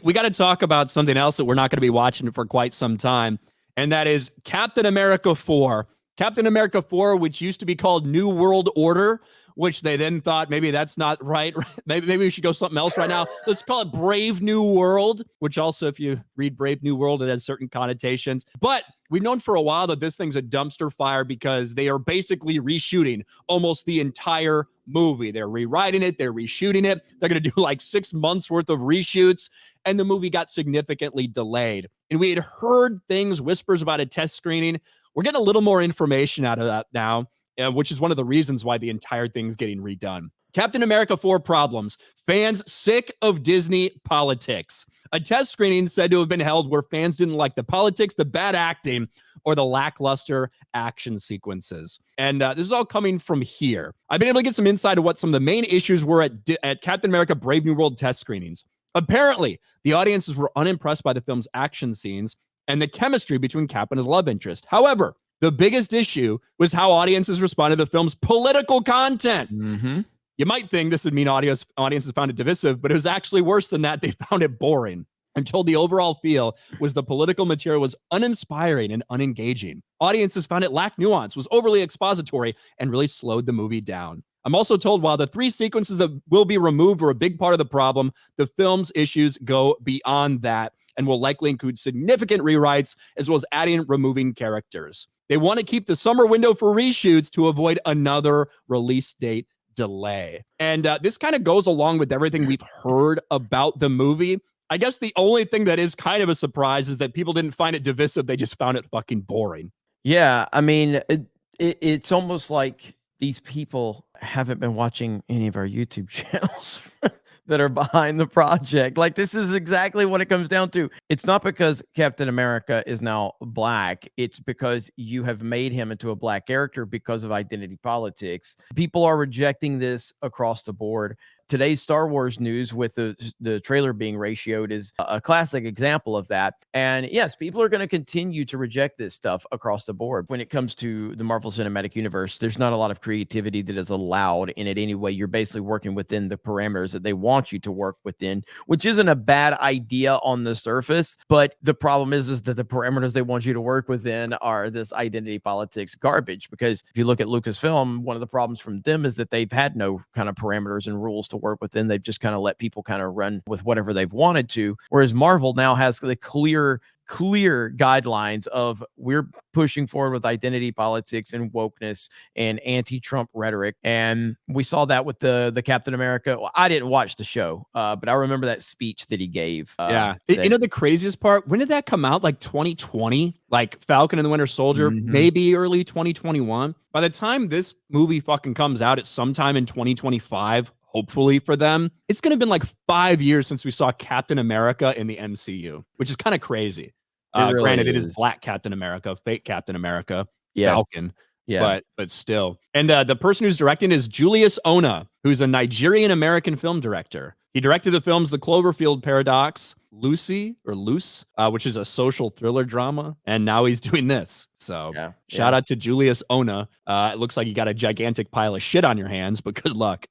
We got to talk about something else that we're not going to be watching for quite some time, and that is Captain America 4. Captain America 4, which used to be called New World Order, which they then thought maybe that's not right. Maybe we should go something else right now. Let's call it Brave New World, which also, if you read Brave New World, it has certain connotations. But we've known for a while that this thing's a dumpster fire because they are basically reshooting almost the entire movie. They're rewriting it. They're reshooting it. They're going to do like 6 months worth of reshoots. And the movie got significantly delayed. And we had heard things, whispers about a test screening. We're getting a little more information out of that now, which is one of the reasons why the entire thing's getting redone. Captain America 4 problems. Fans sick of Disney politics. A test screening said to have been held where fans didn't like the politics, the bad acting, or the lackluster action sequences. And this is all coming from here. I've been able to get some insight of what some of the main issues were at Captain America Brave New World test screenings. Apparently, the audiences were unimpressed by the film's action scenes and the chemistry between Cap and his love interest. However, the biggest issue was how audiences responded to the film's political content. Mm-hmm. You might think this would mean audiences found it divisive, but it was actually worse than that. They found it boring. I'm told the overall feel was the political material was uninspiring and unengaging. Audiences found it lacked nuance, was overly expository, and really slowed the movie down. I'm also told while the 3 sequences that will be removed were a big part of the problem, the film's issues go beyond that and will likely include significant rewrites as well as adding and removing characters. They want to keep the summer window for reshoots to avoid another release date delay. And this kind of goes along with everything we've heard about the movie. I guess the only thing that is kind of a surprise is that people didn't find it divisive. They just found it fucking boring. Yeah, I mean, it's almost like these people haven't been watching any of our YouTube channels that are behind the project. Like, this is exactly what it comes down to. It's not because Captain America is now black. It's because you have made him into a black character because of identity politics. People are rejecting this across the board. Today's Star Wars news with the trailer being ratioed is a classic example of that. And yes, people are going to continue to reject this stuff across the board. When it comes to the Marvel Cinematic Universe, there's not a lot of creativity that is allowed in it anyway. You're basically working within the parameters that they want you to work within, which isn't a bad idea on the surface. But the problem is that the parameters they want you to work within are this identity politics garbage. Because if you look at Lucasfilm, one of the problems from them is that they've had no kind of parameters and rules to work within. They've just kind of let people kind of run with whatever they've wanted to, whereas Marvel now has the clear guidelines of we're pushing forward with identity politics and wokeness and anti-Trump rhetoric. And we saw that with the Captain America. Well, I didn't watch the show, but I remember that speech that he gave. You know, the craziest part, when did that come out? Like 2020, like Falcon and the Winter Soldier, maybe early 2021. By the time this movie fucking comes out, it's sometime in 2025. Hopefully for them, it's going to have been like 5 years since we saw Captain America in the MCU, which is kind of crazy. Really granted, it is Black Captain America, fake Captain America, Falcon, but still. And the person who's directing is Julius Ona, who's a Nigerian-American film director. He directed the films The Cloverfield Paradox, Lucy, which is a social thriller drama, and now he's doing this. So shout out to Julius Ona. It looks like you got a gigantic pile of shit on your hands, but good luck.